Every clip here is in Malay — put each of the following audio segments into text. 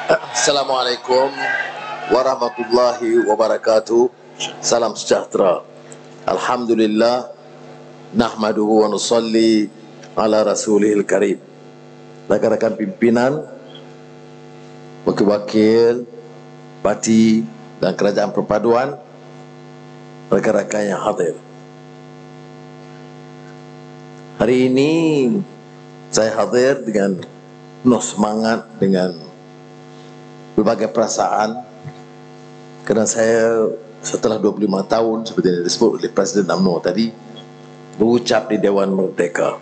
Assalamualaikum warahmatullahi wabarakatuh. Salam sejahtera. Alhamdulillah, nahmaduhu wa nusalli ala rasulihil karim. Rakan-rakan pimpinan, wakil-wakil parti dan kerajaan perpaduan, rakan-rakan yang hadir. Hari ini saya hadir dengan penuh semangat, dengan berbagai perasaan, kerana saya setelah 25 tahun seperti yang disebut oleh Presiden UMNO tadi berucap di Dewan Merdeka.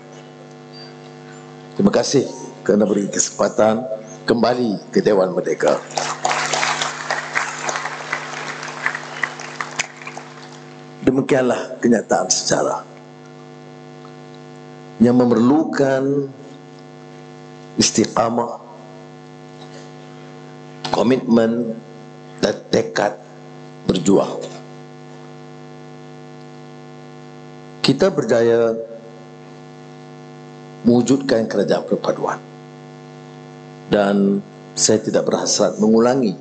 Terima kasih kerana beri kesempatan kembali ke Dewan Merdeka. Demikianlah kenyataan sejarah yang memerlukan istiqamah, komitmen dan tekad berjuang. Kita berjaya mewujudkan kerajaan perpaduan, dan saya tidak berhasrat mengulangi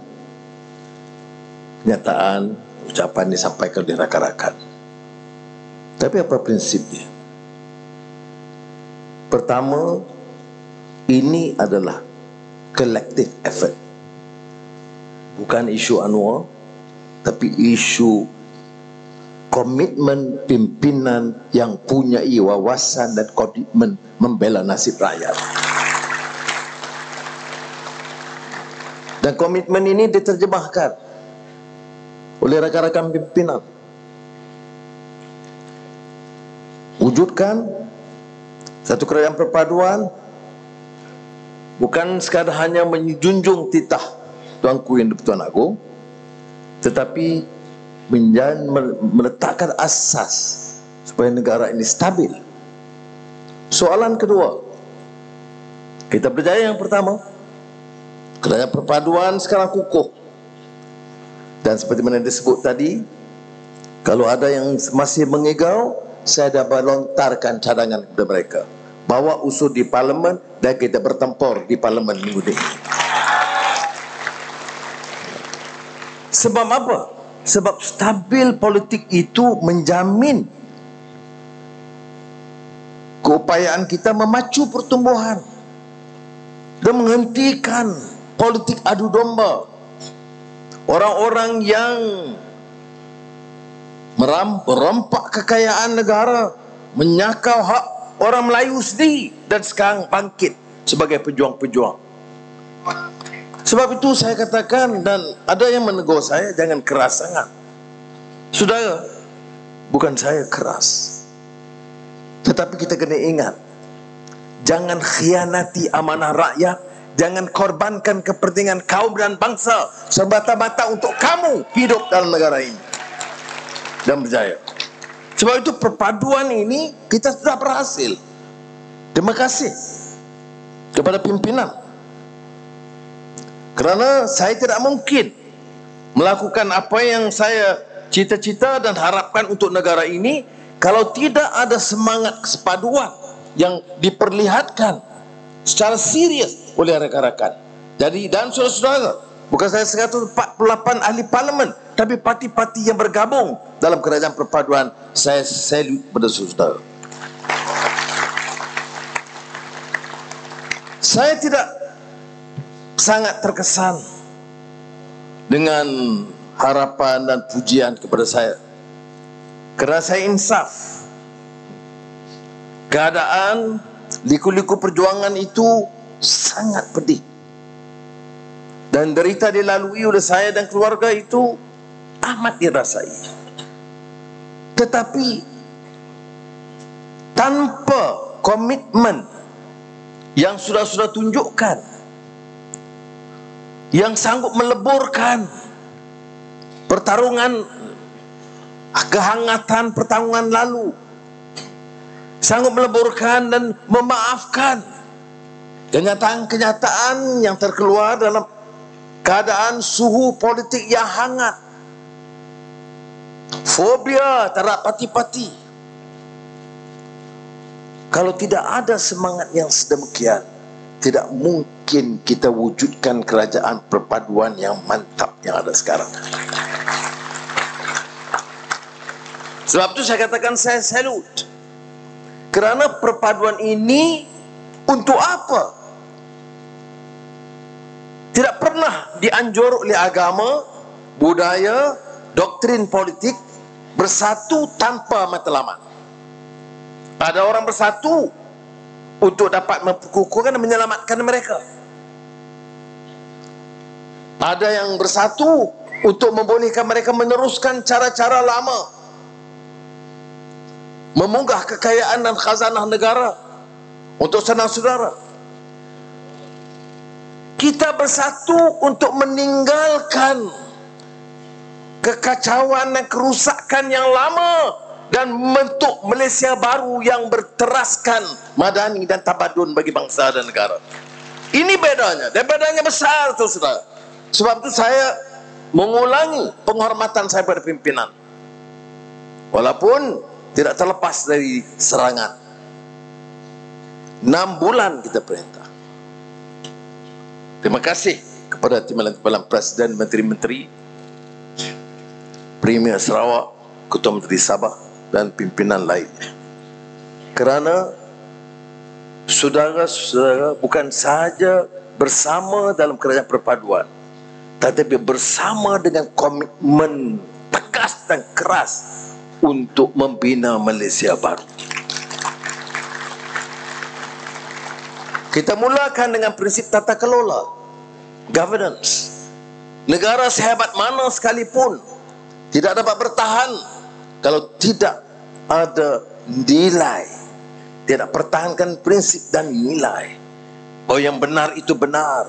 kenyataan ucapan disampaikan oleh rakan-rakan. Tapi apa prinsipnya? Pertama, ini adalah collective effort. Bukan isu Anwar, tapi isu komitmen pimpinan yang punya wawasan dan komitmen membela nasib rakyat. Dan komitmen ini diterjemahkan oleh rakan-rakan pimpinan. Wujudkan satu kerajaan perpaduan bukan sekadar hanya menjunjung titah Tuanku Yang di-Pertuan Agong, tetapi meletakkan asas supaya negara ini stabil. Soalan kedua, kita berjaya yang pertama, kerajaan perpaduan sekarang kukuh. Dan seperti mana disebut tadi, kalau ada yang masih mengigau, saya dah melontarkan cadangan kepada mereka. Bawa usul di parlimen dan kita bertempur di parlimen minggu ini. Sebab apa? Sebab stabil politik itu menjamin keupayaan kita memacu pertumbuhan dan menghentikan politik adu domba. Orang-orang yang merompak kekayaan negara, menyakau hak orang Melayu sendiri, dan sekarang bangkit sebagai pejuang-pejuang. Sebab itu saya katakan, dan ada yang menegur saya, jangan keras sangat. Saudara, bukan saya keras, tetapi kita kena ingat, jangan khianati amanah rakyat, jangan korbankan kepentingan kaum dan bangsa semata-mata untuk kamu hidup dalam negara ini dan berjaya. Sebab itu perpaduan ini kita sudah berhasil. Terima kasih kepada pimpinan, kerana saya tidak mungkin melakukan apa yang saya cita-cita dan harapkan untuk negara ini kalau tidak ada semangat kesepaduan yang diperlihatkan secara serius oleh rakan-rakan. Jadi, dan saudara-saudara, bukan saya 148 ahli parlimen, tapi parti-parti yang bergabung dalam kerajaan perpaduan, saya salute pada saudara. Saya tidak sangat terkesan dengan harapan dan pujian kepada saya, kerana saya insaf. Keadaan liku-liku perjuangan itu sangat pedih, dan derita dilalui oleh saya dan keluarga itu amat dirasai. Tetapi tanpa komitmen yang sudah tunjukkan, yang sanggup meleburkan pertarungan, kehangatan pertarungan lalu, sanggup meleburkan dan memaafkan kenyataan-kenyataan yang terkeluar dalam keadaan suhu politik yang hangat, fobia terhadap parti-parti. Kalau tidak ada semangat yang sedemikian, tidak mungkin kita wujudkan kerajaan perpaduan yang mantap yang ada sekarang. Sebab itu saya katakan saya salute. Kerana perpaduan ini untuk apa? Tidak pernah dianjur oleh agama, budaya, doktrin politik bersatu tanpa matlamat. Ada orang bersatu untuk dapat memperkukuhkan dan menyelamatkan mereka. Ada yang bersatu untuk membolehkan mereka meneruskan cara-cara lama, memunggah kekayaan dan khazanah negara untuk saudara-saudara. Kita bersatu untuk meninggalkan kekacauan dan kerusakan yang lama dan membentuk Malaysia baru yang berteraskan madani dan tamadun bagi bangsa dan negara. Ini bedanya, dan bedanya besar, saudara. Sebab itu saya mengulangi penghormatan saya pada pimpinan, walaupun tidak terlepas dari serangan. 6 bulan kita perintah. Terima kasih kepada timbalan-timbalan Presiden, Menteri-Menteri, Premier Sarawak, Ketua Menteri Sabah dan pimpinan lainnya. Kerana saudara-saudara bukan sahaja bersama dalam kerajaan perpaduan, tetapi bersama dengan komitmen tegas dan keras untuk membina Malaysia baru. Kita mulakan dengan prinsip tata kelola, governance. Negara sehebat mana sekalipun tidak dapat bertahan kalau tidak ada nilai, tidak pertahankan prinsip dan nilai, bahwa yang benar itu benar,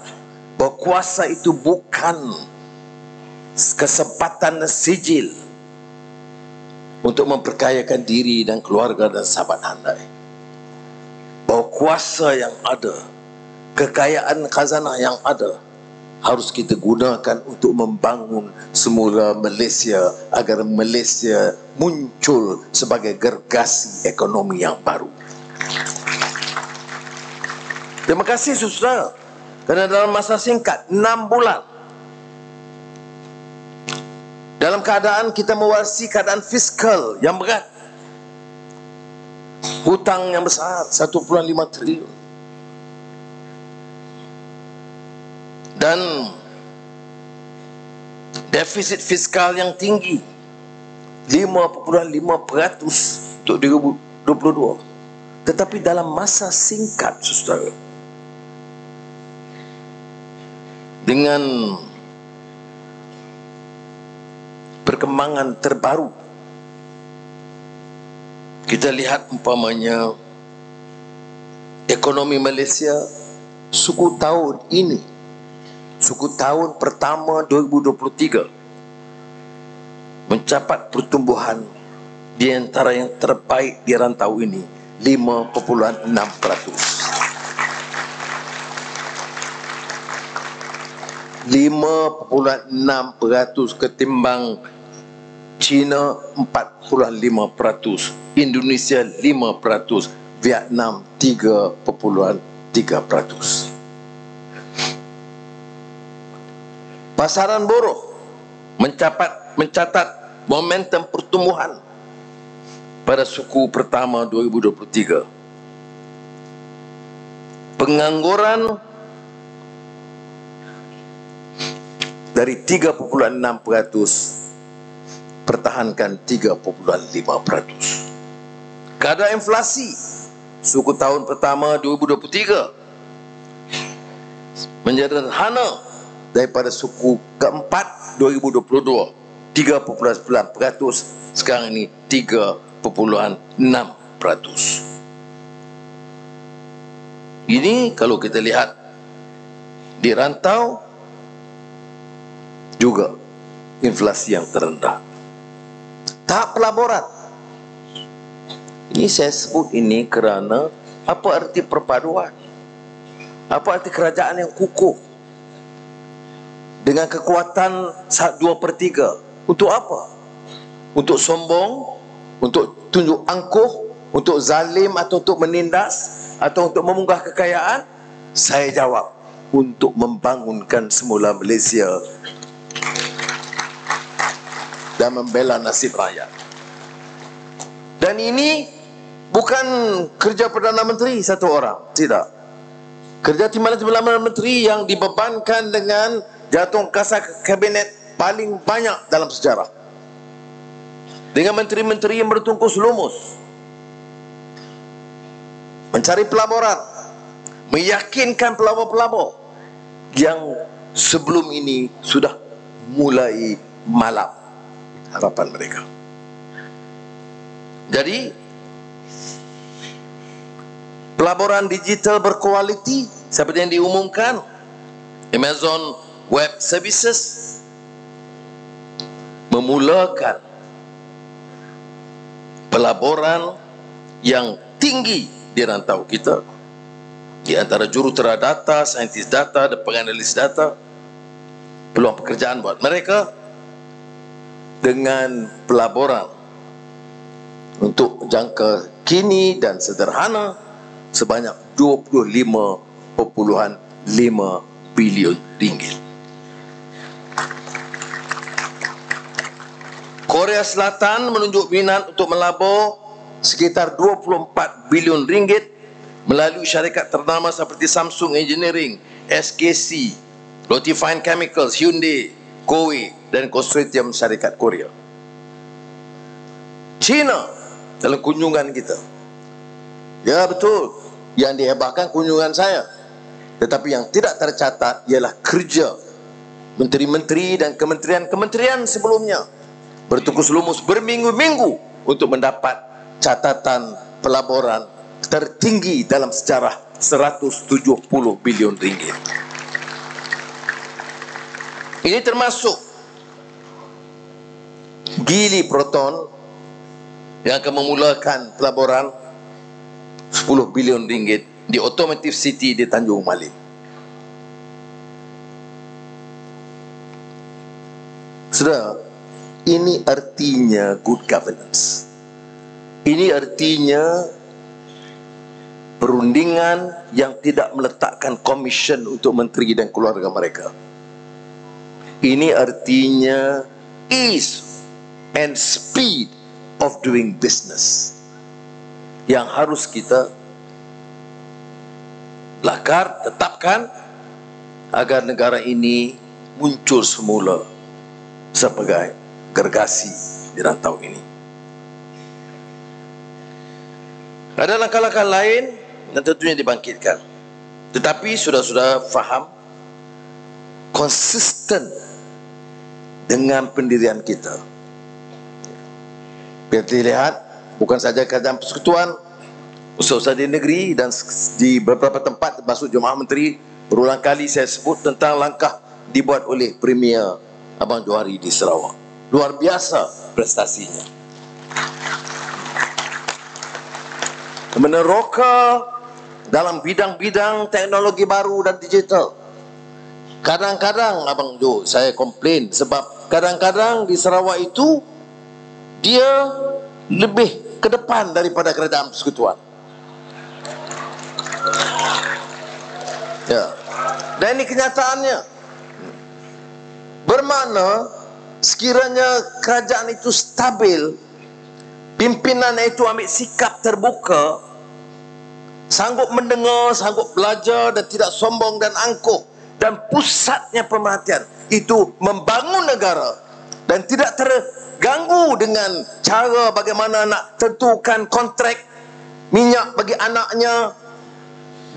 bahwa kuasa itu bukan kesempatan dan sijil untuk memperkayakan diri dan keluarga dan sahabat handai, bahwa kuasa yang ada, kekayaan khazanah yang ada harus kita gunakan untuk membangun semula Malaysia, agar Malaysia muncul sebagai gergasi ekonomi yang baru. Terima kasih saudara, kerana dalam masa singkat 6 bulan, dalam keadaan kita mewarisi keadaan fiskal yang berat, hutang yang besar 1.5 triliun, dan defisit fiskal yang tinggi 5.5% untuk 2022. Tetapi dalam masa singkat saudara, dengan perkembangan terbaru, kita lihat umpamanya ekonomi Malaysia suku tahun ini, suku tahun pertama 2023 mencapai pertumbuhan di antara yang terbaik di rantau ini, 5.6%. 5.6% ketimbang China 4.5%, Indonesia 5%, Vietnam 3.3%. Pasaran buruh mencatat momentum pertumbuhan pada suku pertama 2023. Pengangguran dari 3.6% pertahankan 3.5%. Kadar inflasi suku tahun pertama 2023 menjederhana daripada suku keempat 2022 3.9%, sekarang ini 3.6%. Ini kalau kita lihat di rantau juga inflasi yang terendah. Tahap pelaburan, ini saya sebut ini kerana apa arti perpaduan, apa arti kerajaan yang kukuh dengan kekuatan 2/3. Untuk apa? Untuk sombong, untuk tunjuk angkuh, untuk zalim atau untuk menindas, atau untuk memunggah kekayaan? Saya jawab, untuk membangunkan semula Malaysia dan membela nasib rakyat. Dan ini bukan kerja Perdana Menteri satu orang, tidak. Kerja Timbalan Perdana Menteri yang dibebankan dengan jatuh kasa kabinet paling banyak dalam sejarah, dengan menteri-menteri yang bertungkus lumus mencari pelaburan, meyakinkan pelabur-pelabur yang sebelum ini sudah mulai malap harapan mereka. Jadi pelaburan digital berkualiti seperti yang diumumkan Amazon Web Services memulakan pelaburan yang tinggi di rantau kita, di antara jurutera data, saintis data dan penganalisis data. Peluang pekerjaan buat mereka dengan pelaburan untuk jangka kini dan sederhana sebanyak 25.5 bilion ringgit. Korea Selatan menunjuk minat untuk melabur sekitar 24 bilion ringgit melalui syarikat ternama seperti Samsung Engineering, SKC, Lotte Fine Chemicals, Hyundai, Koei dan konsorsium syarikat Korea. China dalam kunjungan kita, ya betul, yang dihebatkan kunjungan saya, tetapi yang tidak tercatat ialah kerja menteri-menteri dan kementerian-kementerian sebelumnya bertungkus lumus berminggu-minggu untuk mendapat catatan pelaburan tertinggi dalam sejarah 170 bilion ringgit. Ini termasuk Gili Proton yang akan memulakan pelaburan 10 bilion ringgit di Automotive City di Tanjung Malim. Saudara, ini artinya good governance. Ini artinya perundingan yang tidak meletakkan komision untuk menteri dan keluarga mereka. Ini artinya ease and speed of doing business yang harus kita lakar, tetapkan agar negara ini muncul semula sebagai gergasi di rantau ini. Ada langkah-langkah lain yang tentunya dibangkitkan, tetapi sudah faham konsisten dengan pendirian kita. Biar dilihat bukan saja kerajaan persekutuan, usaha-usaha di negeri dan di beberapa tempat termasuk Jemaah Menteri, berulang kali saya sebut tentang langkah dibuat oleh Premier Abang Johari di Sarawak. Luar biasa prestasinya. Meneroka dalam bidang-bidang teknologi baru dan digital. Kadang-kadang Abang Jo, saya komplain sebab kadang-kadang di Sarawak itu dia lebih ke depan daripada kerajaan persekutuan. Ya. Dan ini kenyataannya. Bermakna sekiranya kerajaan itu stabil, pimpinan itu ambil sikap terbuka, sanggup mendengar, sanggup belajar dan tidak sombong dan angkuh, dan pusatnya perhatian itu membangun negara dan tidak terganggu dengan cara bagaimana nak tentukan kontrak minyak bagi anaknya,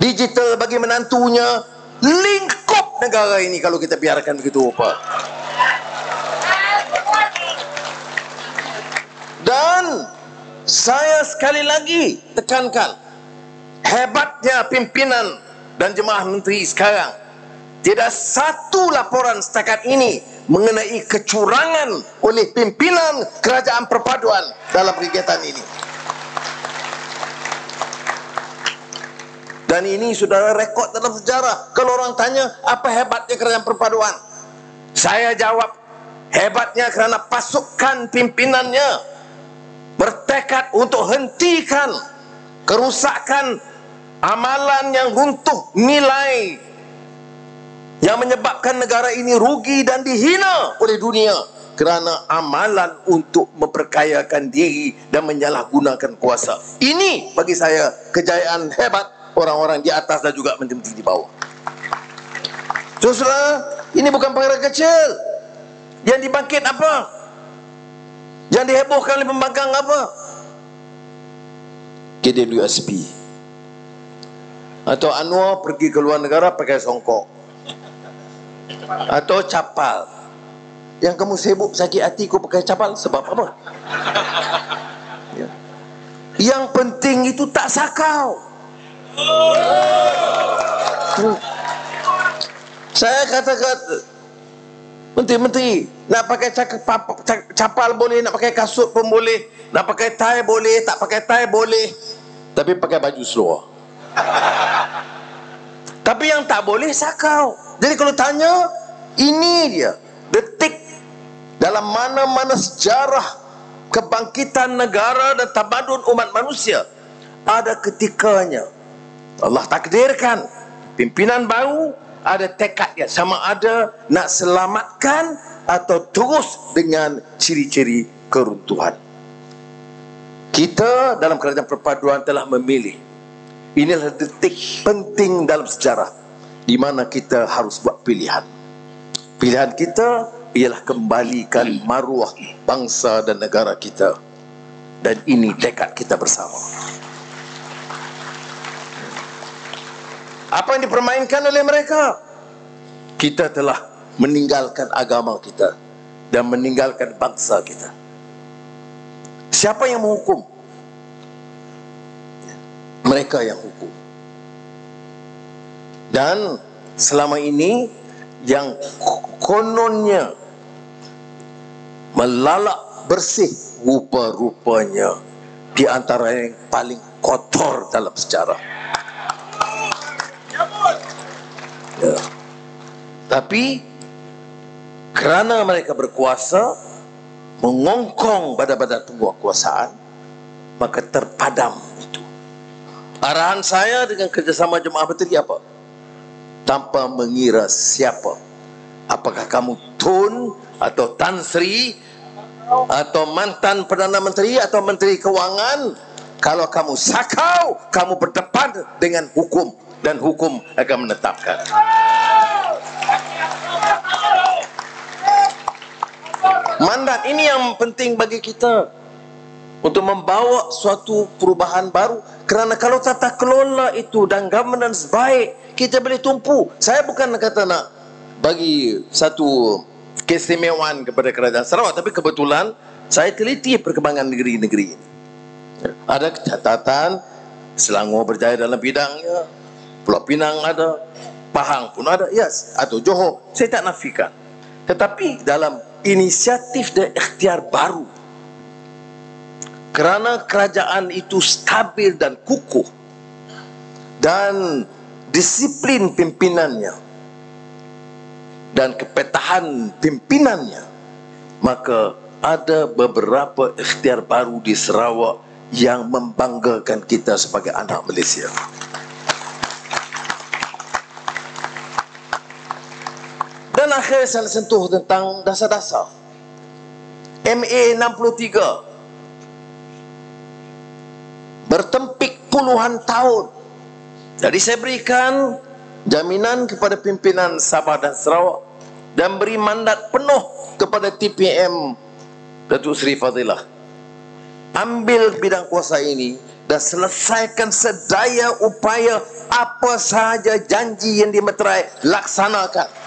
digital bagi menantunya, lingkup negara ini kalau kita biarkan begitu rupa. Dan saya sekali lagi tekankan hebatnya pimpinan dan jemaah menteri sekarang. Tidak satu laporan setakat ini mengenai kecurangan oleh pimpinan kerajaan perpaduan dalam kegiatan ini. Dan ini sudah rekod dalam sejarah. Kalau orang tanya apa hebatnya kerajaan perpaduan, saya jawab hebatnya kerana pasukan pimpinannya bertekad untuk hentikan kerusakan amalan yang runtuh nilai, yang menyebabkan negara ini rugi dan dihina oleh dunia kerana amalan untuk memperkayakan diri dan menyalahgunakan kuasa. Ini bagi saya kejayaan hebat orang-orang di atas dan juga menteri-menteri di bawah. Saudara, ini bukan perkara kecil. Yang dibangkit apa? Yang dihebohkan oleh pembangkang apa? KWSP. Atau Anwar pergi ke luar negara pakai songkok. Atau capal. Yang kamu sibuk sakit hati kau pakai capal sebab apa? Ya. Yang penting itu tak sakau. Saya katakan, menteri-menteri nak pakai capal boleh, nak pakai kasut pun boleh, nak pakai tie boleh, tak pakai tie boleh, tapi pakai baju seluar. Tapi yang tak boleh sakau. Jadi kalau tanya, ini dia detik dalam mana-mana sejarah kebangkitan negara dan tamadun umat manusia, ada ketikanya Allah takdirkan pimpinan baru ada tekad yang sama, ada nak selamatkan atau terus dengan ciri-ciri keruntuhan. Kita dalam kerajaan perpaduan telah memilih. Inilah detik penting dalam sejarah di mana kita harus buat pilihan. Pilihan kita ialah kembalikan maruah bangsa dan negara kita. Dan ini tekad kita bersama. Apa yang dipermainkan oleh mereka? Kita telah meninggalkan agama kita dan meninggalkan bangsa kita. Siapa yang menghukum? Mereka yang hukum. Dan selama ini yang kononnya melalak bersih, rupa-rupanya di antara yang paling kotor dalam sejarah. Ya. Tapi kerana mereka berkuasa, mengongkong badan-badan penguasaan, maka terpadam itu. Arahan saya dengan kerjasama jemaah menteri apa? Tanpa mengira siapa. Apakah kamu Tun atau Tan Sri atau mantan Perdana Menteri atau Menteri Kewangan, kalau kamu sakau, kamu berdepan dengan hukum dan hukum akan menetapkan. Mandat ini yang penting bagi kita untuk membawa suatu perubahan baru. Kerana kalau tata kelola itu dan governance baik, kita boleh tumpu. Saya bukan kata nak bagi satu keistimewaan kepada kerajaan Sarawak, tapi kebetulan saya teliti perkembangan negeri-negeri ini. Ada catatan Selangor berjaya dalam bidangnya, Pulau Pinang ada, Pahang pun ada, yes, atau Johor, saya tak nafikan. Tetapi dalam inisiatif dan ikhtiar baru, kerana kerajaan itu stabil dan kukuh dan disiplin pimpinannya dan kepetahan pimpinannya, maka ada beberapa ikhtiar baru di Sarawak yang membanggakan kita sebagai anak Malaysia. Dan akhirnya saya sentuh tentang dasar-dasar MA 63 bertempik puluhan tahun. Jadi saya berikan jaminan kepada pimpinan Sabah dan Sarawak dan beri mandat penuh kepada TPM Datuk Seri Fadilah, ambil bidang kuasa ini dan selesaikan sedaya upaya, apa sahaja janji yang dimeterai, laksanakan.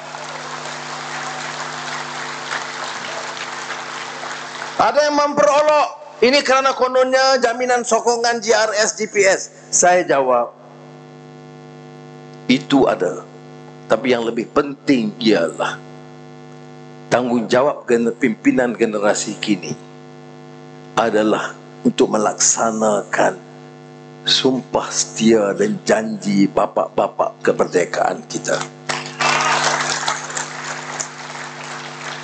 Ada yang memperolok, ini kerana kononnya jaminan sokongan GRS GPS. Saya jawab, itu ada. Tapi yang lebih penting ialah tanggungjawab pimpinan generasi kini adalah untuk melaksanakan sumpah setia dan janji bapak-bapak kemerdekaan kita.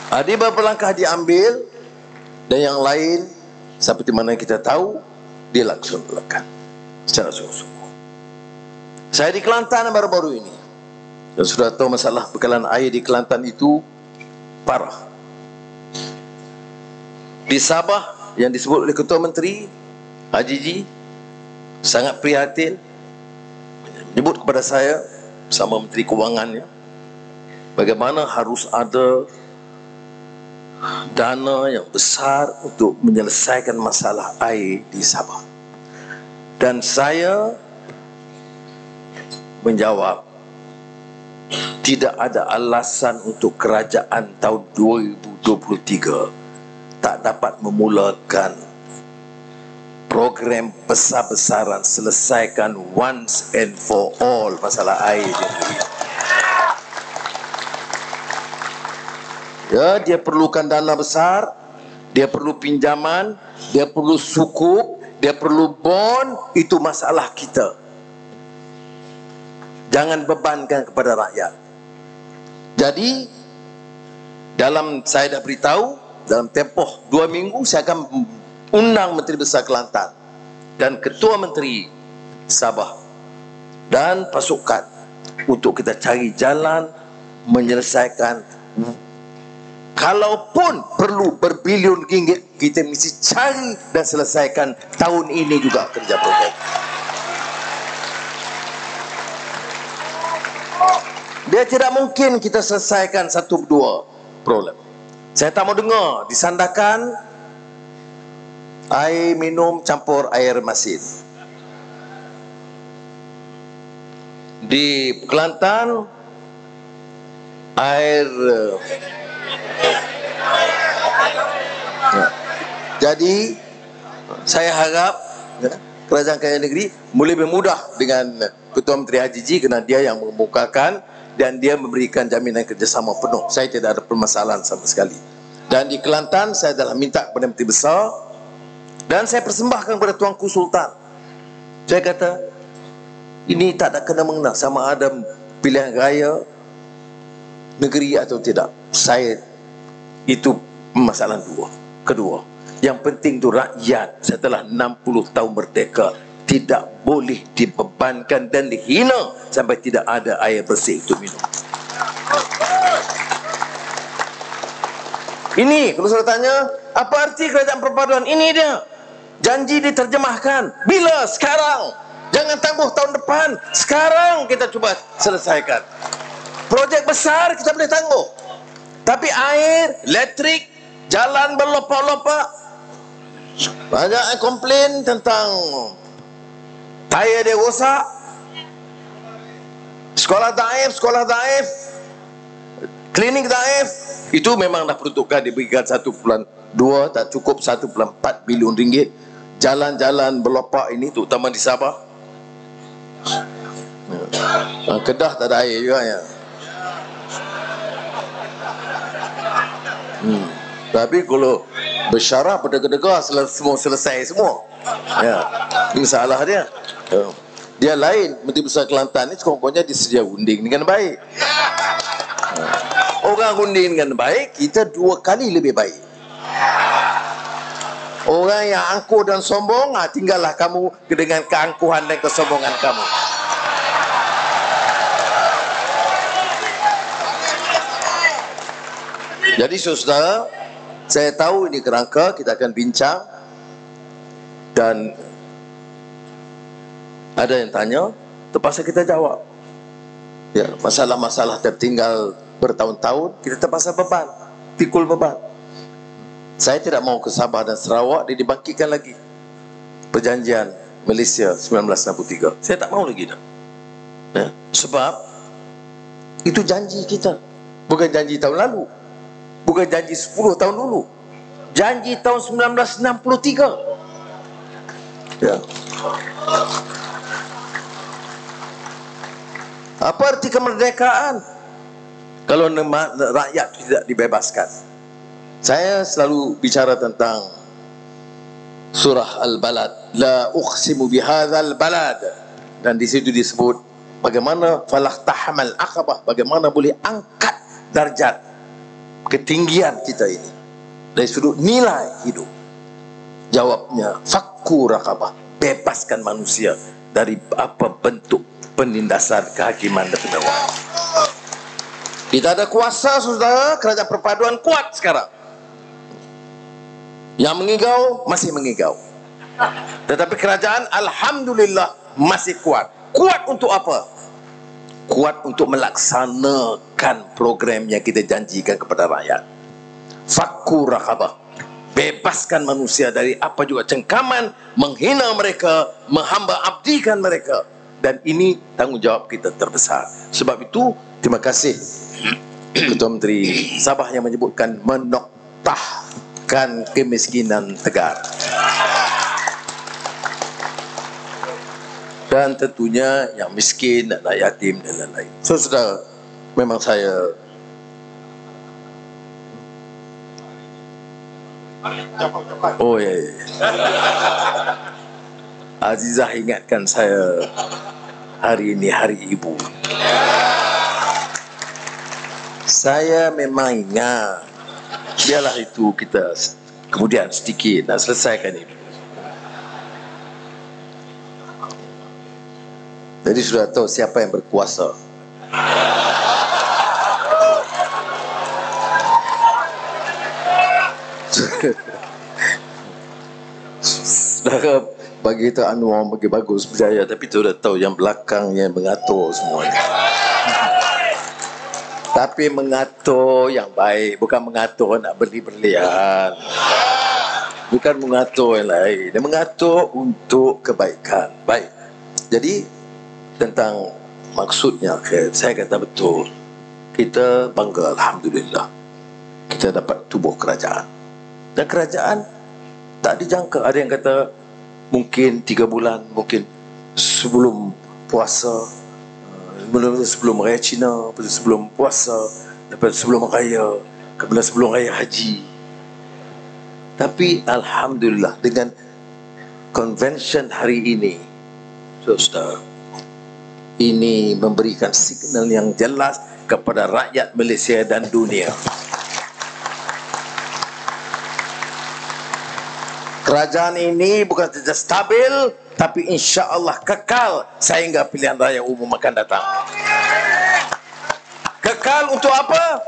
Ada beberapa langkah diambil dan yang lain seperti mana kita tahu dilaksanakan secara sungguh-sungguh. Saya di Kelantan baru-baru ini, dan sudah tahu masalah bekalan air di Kelantan itu parah. Di Sabah yang disebut oleh Ketua Menteri Haji Ji sangat prihatin, menyebut kepada saya sama Menteri Kewangannya bagaimana harus ada dana yang besar untuk menyelesaikan masalah air di Sabah. Dan saya menjawab, tidak ada alasan untuk kerajaan tahun 2023 tak dapat memulakan program besar-besaran selesaikan once and for all masalah air di negeri. Ya, dia perlukan dana besar, dia perlu pinjaman, dia perlu sukuk, dia perlu bond. Itu masalah kita. Jangan bebankan kepada rakyat. Jadi saya dah beritahu, dalam tempoh 2 minggu saya akan undang Menteri Besar Kelantan dan Ketua Menteri Sabah dan pasukan untuk kita cari jalan menyelesaikan. Kalaupun perlu berbilion ringgit, kita mesti cari dan selesaikan tahun ini juga kerja program. Dia tidak mungkin kita selesaikan 1-2 problem. Saya tak mau dengar disandarkan air minum campur air masin. Di Kelantan air jadi saya harap kerajaan negeri boleh bermudah dengan Ketua Menteri Haji Ji kerana dia yang mengemukakan dan dia memberikan jaminan kerjasama penuh. Saya tidak ada permasalahan sama sekali. Dan di Kelantan saya telah minta kepada Menteri Besar dan saya persembahkan kepada Tuanku Sultan. Saya kata ini tak ada kena-mengena sama ada pilihan raya negeri atau tidak. Saya itu masalah kedua. Yang penting tu rakyat setelah 60 tahun merdeka tidak boleh dibebankan dan dihina sampai tidak ada air bersih untuk minum. Ini kalau saya tanya, apa arti kerajaan perpaduan? Ini dia. Janji diterjemahkan. Bila? Sekarang. Jangan tangguh tahun depan. Sekarang kita cuba selesaikan. Projek besar kita boleh tangguh. Tapi air, elektrik, jalan berlopak-lopak. Banyak yang komplain tentang tayar dia rosak. Sekolah daif, klinik daif. Itu memang dah peruntukan diberikan 1.2, tak cukup 1.4 bilion ringgit. Jalan-jalan berlopak ini terutama di Sabah. Kedah tak ada air juga ya. Tapi kalau bersyarah berdega-dega semua selesai semua. Ya, ini masalah dia. Dia lain. Menteri Besar Kelantan ni sekurang-kurangnya disedia unding dengan baik. Orang unding dengan baik, kita 2 kali lebih baik. Orang yang angkuh dan sombong, tinggallah kamu dengan keangkuhan dan kesombongan kamu. Jadi saudara, saya tahu ini kerangka kita akan bincang dan ada yang tanya, terpaksa kita jawab. Ya, masalah-masalah tertinggal bertahun-tahun, kita terpaksa beban, pikul beban. Saya tidak mau ke Sabah dan Sarawak dia dibangkitkan lagi. Perjanjian Malaysia 1963. Saya tak mau lagi dah. Ya, sebab itu janji kita. Bukan janji tahun lalu. Bukan janji 10 tahun dulu. Janji tahun 1963. Ya. Apa arti kemerdekaan kalau rakyat tidak dibebaskan? Saya selalu bicara tentang surah Al-Balad, la uqsimu bihadzal balad, dan di situ disebut bagaimana falaqtahamal aqabah, bagaimana boleh angkat darjat ketinggian kita ini dari sudut nilai hidup. Jawabnya fakku raqabah, bebaskan manusia dari apa bentuk penindasan kehakiman dan pendakwaan. Kita ada kuasa, saudara. Kerajaan perpaduan kuat sekarang. Yang mengigau masih mengigau, tetapi kerajaan alhamdulillah masih kuat. Kuat untuk apa? Kuat untuk melaksanakan program yang kita janjikan kepada rakyat. Fakku rakabah, bebaskan manusia dari apa juga cengkaman, menghina mereka, menghamba abdikan mereka. Dan ini tanggungjawab kita terbesar. Sebab itu, terima kasih Ketua Menteri Sabah yang menyebutkan menoktahkan kemiskinan tegar. Dan tentunya yang miskin, anak yatim dan lain-lain. So, saudara, memang saya oh ya, ya. Azizah ingatkan saya hari ini hari ibu. Saya memang ingat. Biarlah itu kita kemudian sedikit nak selesaikan ini. Jadi sudah tahu siapa yang berkuasa. Saudara bagi kita Anwar bagi bagus berjaya, tapi sudah tahu yang belakang yang mengatur semuanya. Tapi mengatur yang baik, bukan mengatur nak berlian. Bukan mengatur yang lain. Dia mengatur untuk kebaikan. Baik. Jadi tentang maksudnya, saya kata betul. Kita bangga alhamdulillah. Kita dapat tubuh kerajaan. Dan kerajaan tak dijangka. Ada yang kata mungkin 3 bulan, mungkin sebelum puasa, sebelum raya Cina, sebelum puasa, lepas sebelum raya, kemudian sebelum raya haji. Tapi alhamdulillah dengan convention hari ini, saudara, ini memberikan signal yang jelas kepada rakyat Malaysia dan dunia. Kerajaan ini bukan saja stabil, tapi insya Allah kekal sehingga pilihan raya umum akan datang. Kekal untuk apa?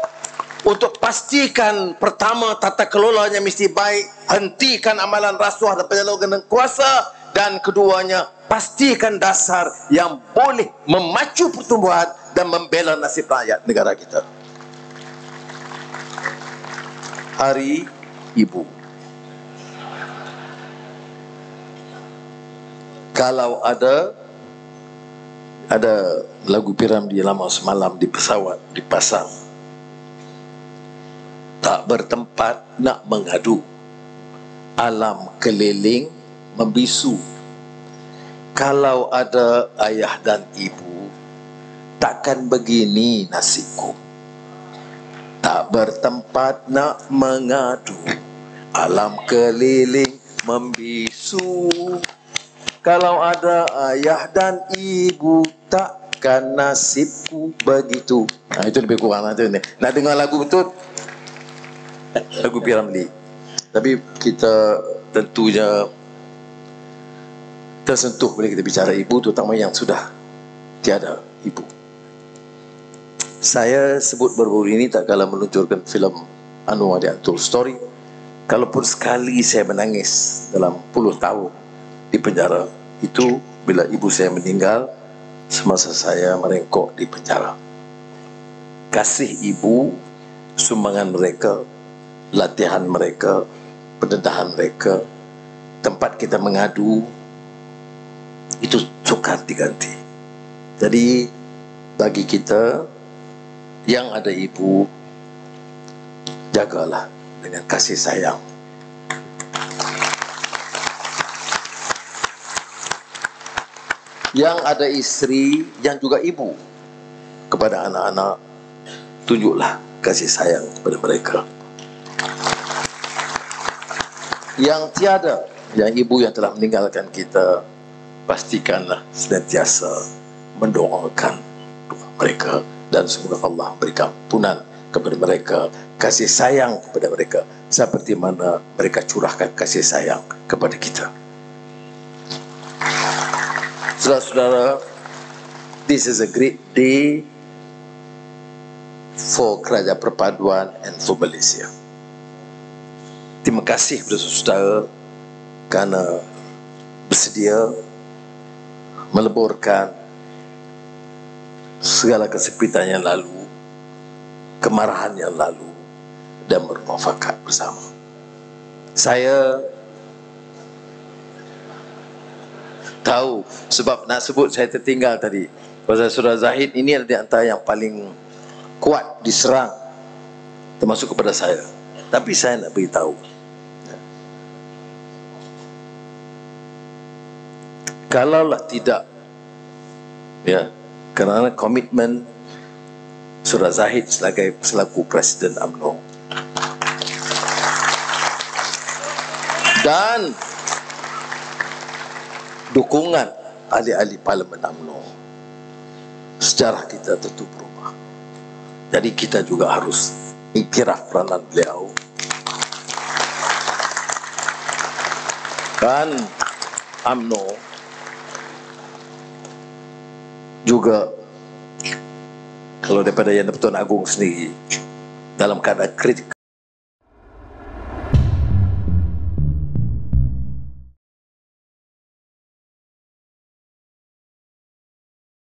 Untuk pastikan pertama tata kelolanya mesti baik, hentikan amalan rasuah dan penyalahgunaan kuasa, dan keduanya pastikan dasar yang boleh memacu pertumbuhan dan membela nasib rakyat negara kita. Hari Ibu. Kalau ada lagu Piramdi lama semalam di pesawat dipasang, tak bertempat nak mengadu, alam keliling membisu. Kalau ada ayah dan ibu, takkan begini nasibku. Tak bertempat nak mengadu, alam keliling membisu. Kalau ada ayah dan ibu, takkan nasibku begitu. Nah, itu lebih kurang nanti. Nak dengar lagu betul? Lagu Piramdi. Tapi kita tentunya tersentuh bila kita bicara ibu, terutama yang sudah tiada ibu. Saya sebut baru-baru ini tak kalah meluncurkan filem Anwar The Untold Story. Kalaupun sekali saya menangis dalam puluh tahun di penjara, itu bila ibu saya meninggal semasa saya merengkok di penjara. Kasih ibu, sumbangan mereka, latihan mereka, pendedahan mereka, tempat kita mengadu, itu sukar diganti. Jadi bagi kita yang ada ibu, jagalah dengan kasih sayang. Yang ada istri yang juga ibu, kepada anak-anak tunjuklah kasih sayang kepada mereka. Yang tiada, yang ibu yang telah meninggalkan kita, pastikanlah senantiasa mendoakan mereka, dan semoga Allah berikan ampunan kepada mereka, kasih sayang kepada mereka seperti mana mereka curahkan kasih sayang kepada kita. Saudara-saudara, this is a great day for Kerajaan Perpaduan and for Malaysia. Terima kasih kepada saudara kerana bersedia meleburkan segala kesempitan yang lalu, kemarahan yang lalu, dan bermuafakat bersama. Saya tahu sebab nak sebut saya tertinggal tadi. Pasal Saudara Zahid ini adalah di antara yang paling kuat diserang, termasuk kepada saya. Tapi saya nak beritahu, kalaulah tidak, ya, kerana komitmen Saudara Zahid selaku Presiden UMNO dan dukungan ahli-ahli Parlimen UMNO, sejarah kita tentu berubah. Jadi kita juga harus iktiraf peranan beliau. Dan UMNO juga, kalau daripada Yang di-Pertuan Agong sendiri dalam keadaan kritik